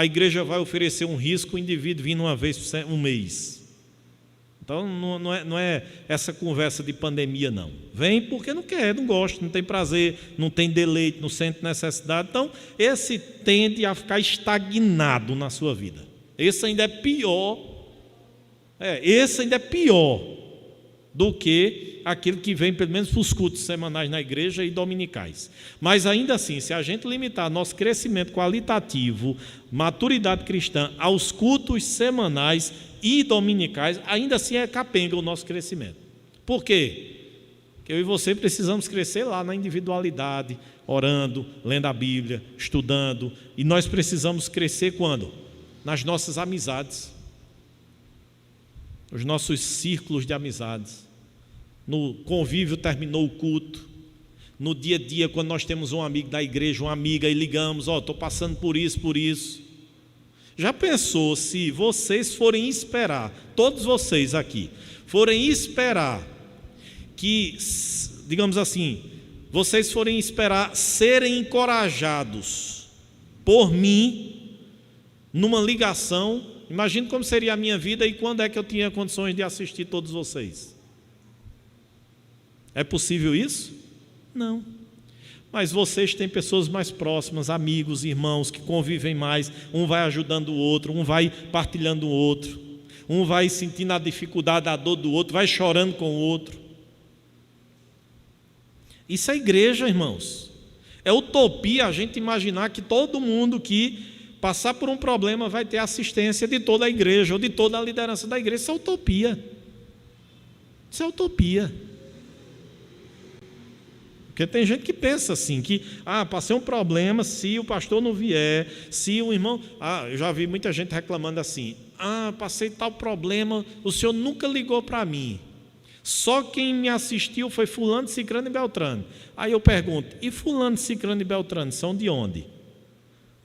igreja vai oferecer um risco o indivíduo vindo uma vez por um mês? Então não é essa conversa de pandemia não. Vem porque não quer, não gosta, não tem prazer, não tem deleite, não sente necessidade. Então esse tende a ficar estagnado na sua vida. Esse ainda é pior. Esse ainda é pior do que aquele que vem pelo menos para os cultos semanais na igreja e dominicais. Mas ainda assim, se a gente limitar nosso crescimento qualitativo, maturidade cristã aos cultos semanais e dominicais, ainda assim é capenga o nosso crescimento. Por quê? Porque eu e você precisamos crescer lá na individualidade, orando, lendo a Bíblia, estudando, e nós precisamos crescer quando? Nas nossas amizades, nos nossos círculos de amizades, no convívio terminou o culto, no dia a dia, quando nós temos um amigo da igreja, uma amiga, e ligamos, estou passando por isso. Já pensou se vocês forem esperar, todos vocês aqui, forem esperar que, digamos assim, vocês forem esperar serem encorajados por mim numa ligação, imagine como seria a minha vida e quando é que eu tinha condições de assistir todos vocês. É possível isso? Não. Mas vocês têm pessoas mais próximas, amigos, irmãos, que convivem mais, um vai ajudando o outro, um vai partilhando o outro, um vai sentindo a dificuldade, a dor do outro, vai chorando com o outro. Isso é igreja, irmãos. É utopia a gente imaginar que todo mundo que passar por um problema vai ter assistência de toda a igreja ou de toda a liderança da igreja. Isso é utopia. Isso é utopia. Porque tem gente que pensa assim, que passei um problema, se o pastor não vier, se o irmão... eu já vi muita gente reclamando assim, passei tal problema, o senhor nunca ligou para mim. Só quem me assistiu foi fulano, cicrano e beltrano. Aí eu pergunto, e fulano, cicrano e beltrano são de onde?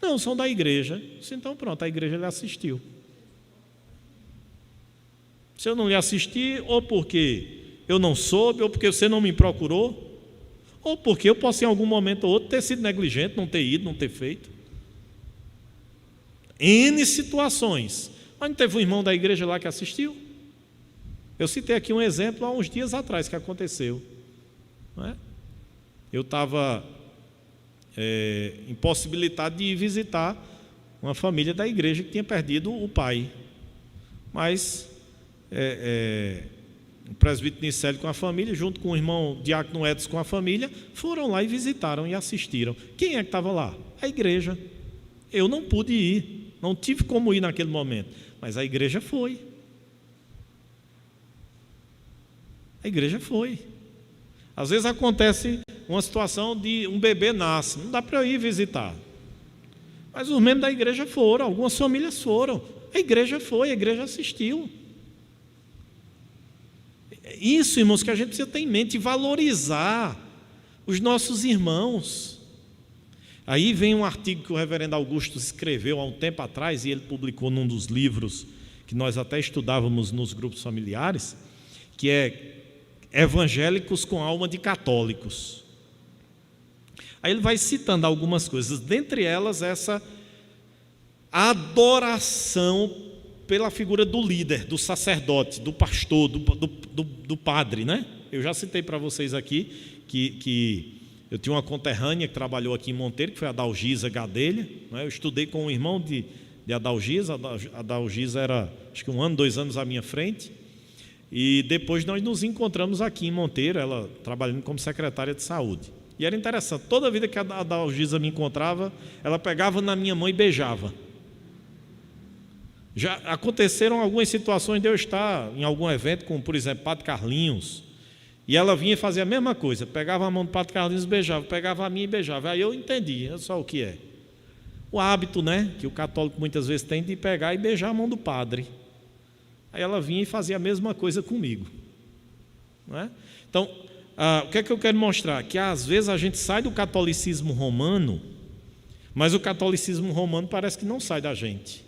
Não, são da igreja. Então pronto, a igreja lhe assistiu. Se eu não lhe assisti, ou porque eu não soube, ou porque você não me procurou, ou porque eu posso em algum momento ou outro ter sido negligente, não ter ido, não ter feito. N situações. Mas não teve um irmão da igreja lá que assistiu? Eu citei aqui um exemplo há uns dias atrás que aconteceu. Não é? Eu estava impossibilitado de ir visitar uma família da igreja que tinha perdido o pai. Mas o presbítero Nicélio com a família, junto com o irmão Diácono Edson com a família, foram lá e visitaram e assistiram. Quem é que estava lá? A igreja. Eu não pude ir, não tive como ir naquele momento, mas a igreja foi. A igreja foi. Às vezes acontece uma situação de um bebê nasce, não dá para eu ir visitar. Mas os membros da igreja foram, algumas famílias foram. A igreja foi, a igreja assistiu. Isso, irmãos, que a gente precisa ter em mente, valorizar os nossos irmãos. Aí vem um artigo que o reverendo Augusto escreveu há um tempo atrás, e ele publicou num dos livros que nós até estudávamos nos grupos familiares, que é Evangélicos com alma de católicos. Aí ele vai citando algumas coisas, dentre elas essa adoração pela figura do líder, do sacerdote, do pastor, do padre, né? Eu já citei para vocês aqui que eu tinha uma conterrânea que trabalhou aqui em Monteiro, que foi a Adalgisa Gadelha, né? Eu estudei com um irmão de Adalgisa. A Adalgisa era, acho que 1 ano, 2 anos à minha frente, e depois nós nos encontramos aqui em Monteiro, ela trabalhando como secretária de saúde. E era interessante, toda vida que a Adalgisa me encontrava, ela pegava na minha mão e beijava. Já aconteceram algumas situações de eu estar em algum evento, como por exemplo Padre Carlinhos, e ela vinha e fazia a mesma coisa, pegava a mão do Padre Carlinhos e beijava, pegava a minha e beijava. Aí eu entendi, é só o que é. O hábito, né, que o católico muitas vezes tem de pegar e beijar a mão do padre. Aí ela vinha e fazia a mesma coisa comigo. Não é? Então, o que é que eu quero mostrar? Que às vezes a gente sai do catolicismo romano, mas o catolicismo romano parece que não sai da gente.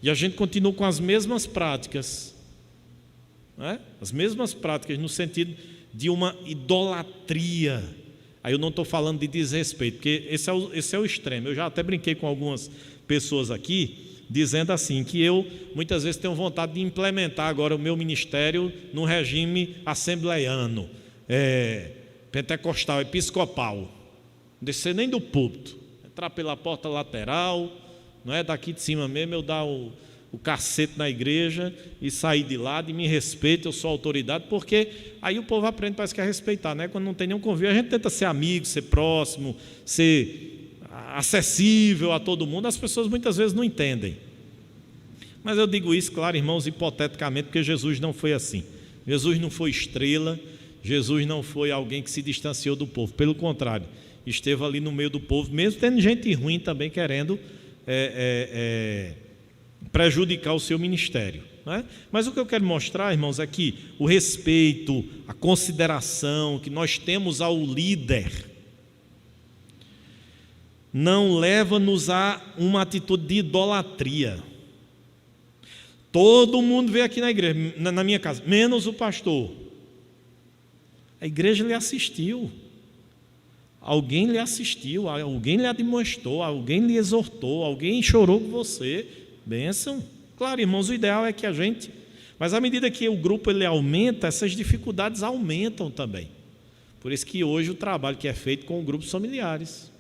E a gente continua com as mesmas práticas, não é? As mesmas práticas no sentido de uma idolatria. Aí eu não estou falando de desrespeito, porque esse é o extremo. Eu já até brinquei com algumas pessoas aqui, dizendo assim, que eu muitas vezes tenho vontade de implementar agora o meu ministério num regime assembleiano, pentecostal, episcopal, não descer nem do púlpito, entrar pela porta lateral, não é daqui de cima mesmo, eu dar o cacete na igreja e sair de lado e me respeita, eu sou autoridade, porque aí o povo aprende, parece que a respeitar, né? Quando não tem nenhum convívio, a gente tenta ser amigo, ser próximo, ser acessível a todo mundo. As pessoas muitas vezes não entendem. Mas eu digo isso, claro, irmãos, hipoteticamente, porque Jesus não foi assim. Jesus não foi estrela, Jesus não foi alguém que se distanciou do povo, pelo contrário, esteve ali no meio do povo, mesmo tendo gente ruim também querendo prejudicar o seu ministério, não é? Mas o que eu quero mostrar, irmãos, é que o respeito, a consideração que nós temos ao líder não leva-nos a uma atitude de idolatria. Todo mundo veio aqui na igreja, na minha casa, menos o pastor. A igreja lhe assistiu, alguém lhe assistiu, alguém lhe admoestou, alguém lhe exortou, alguém chorou com você. Bênção. Claro, irmãos, o ideal é que a gente... Mas à medida que o grupo ele aumenta, essas dificuldades aumentam também. Por isso que hoje o trabalho que é feito com grupos familiares,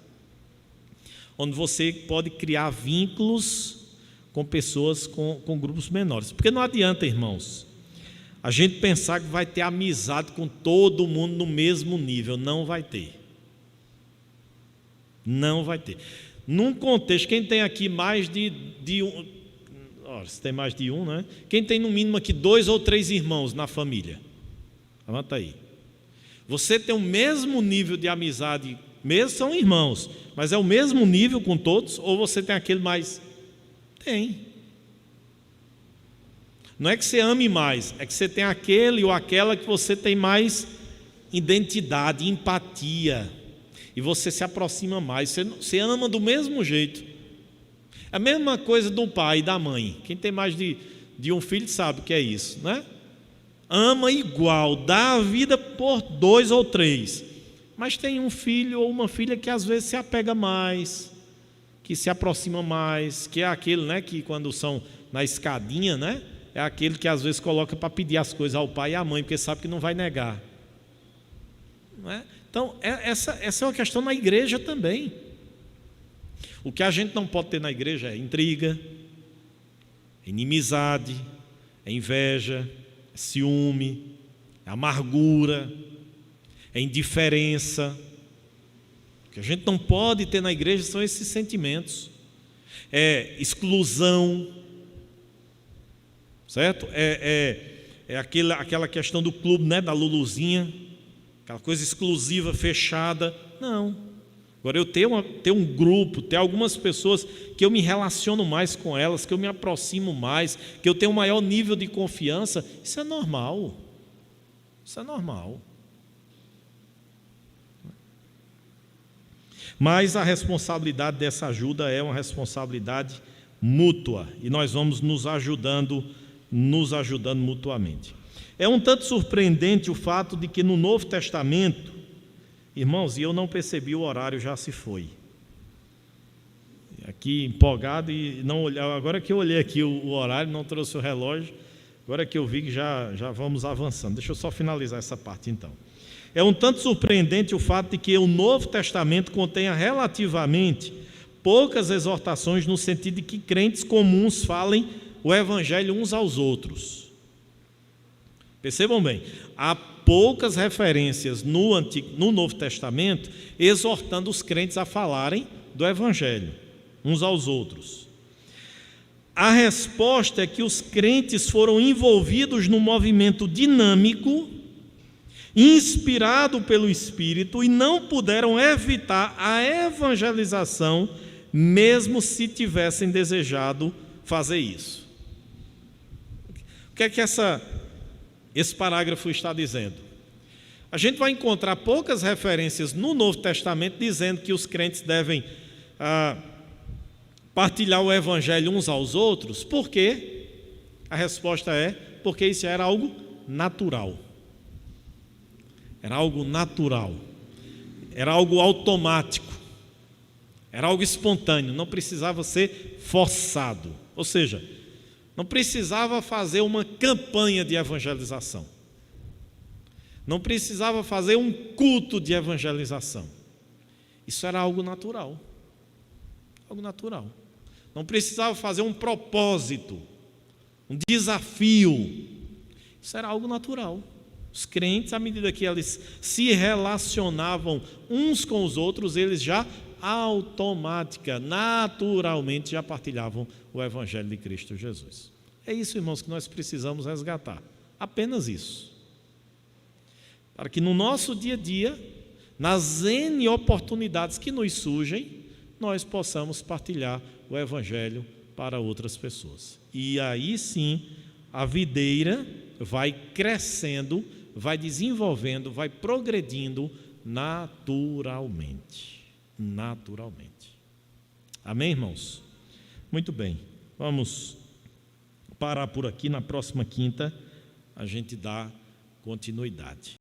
onde você pode criar vínculos com pessoas com grupos menores. Porque não adianta, irmãos, a gente pensar que vai ter amizade com todo mundo no mesmo nível. Não vai ter. Não vai ter. Num contexto, quem tem aqui mais de um, se tem mais de um, né? Quem tem no mínimo aqui 2 ou 3 irmãos na família? Levanta aí. Você tem o mesmo nível de amizade, mesmo são irmãos, mas é o mesmo nível com todos, ou você tem aquele mais? Tem. Não é que você ame mais, é que você tem aquele ou aquela que você tem mais identidade, empatia, e você se aproxima mais, você ama do mesmo jeito. É a mesma coisa do pai e da mãe. Quem tem mais de um filho sabe o que é isso, né? Ama igual, dá a vida por 2 ou 3, mas tem um filho ou uma filha que às vezes se apega mais, que se aproxima mais, que é aquele, né, que quando são na escadinha, né, é aquele que às vezes coloca para pedir as coisas ao pai e à mãe, porque sabe que não vai negar, não é? Então essa é uma questão na igreja também. O que a gente não pode ter na igreja é intriga, é inimizade, é inveja, é ciúme, é amargura, é indiferença. O que a gente não pode ter na igreja são esses sentimentos. É exclusão, certo? Aquela questão do clube, né, da Luluzinha, aquela coisa exclusiva, fechada. Não. Agora, eu ter um grupo, ter algumas pessoas que eu me relaciono mais com elas, que eu me aproximo mais, que eu tenho um maior nível de confiança, isso é normal. Isso é normal. Mas a responsabilidade dessa ajuda é uma responsabilidade mútua, e nós vamos nos ajudando mutuamente. É um tanto surpreendente o fato de que no Novo Testamento, irmãos, e eu não percebi, o horário já se foi. Aqui empolgado e não olhar. Agora que eu olhei aqui o horário, não trouxe o relógio, agora que eu vi que já vamos avançando. Deixa eu só finalizar essa parte então. É um tanto surpreendente o fato de que o Novo Testamento contenha relativamente poucas exortações no sentido de que crentes comuns falem o Evangelho uns aos outros. Percebam bem, há poucas referências no Novo Testamento exortando os crentes a falarem do Evangelho uns aos outros. A resposta é que os crentes foram envolvidos num movimento dinâmico, inspirado pelo Espírito, e não puderam evitar a evangelização, mesmo se tivessem desejado fazer isso. O que é que esse parágrafo está dizendo? A gente vai encontrar poucas referências no Novo Testamento dizendo que os crentes devem partilhar o Evangelho uns aos outros. Por quê? A resposta é porque isso era algo natural. Era algo natural. Era algo automático. Era algo espontâneo. Não precisava ser forçado. Ou seja, não precisava fazer uma campanha de evangelização. Não precisava fazer um culto de evangelização. Isso era algo natural. Algo natural. Não precisava fazer um propósito, um desafio. Isso era algo natural. Os crentes, à medida que eles se relacionavam uns com os outros, eles já naturalmente já partilhavam o Evangelho de Cristo Jesus. É isso, irmãos, que nós precisamos resgatar. Apenas isso. Para que no nosso dia a dia, nas N oportunidades que nos surgem, nós possamos partilhar o Evangelho para outras pessoas. E aí sim, a videira vai crescendo, vai desenvolvendo, vai progredindo naturalmente. Naturalmente. Amém, irmãos? Muito bem. Vamos parar por aqui. Na próxima quinta, a gente dá continuidade.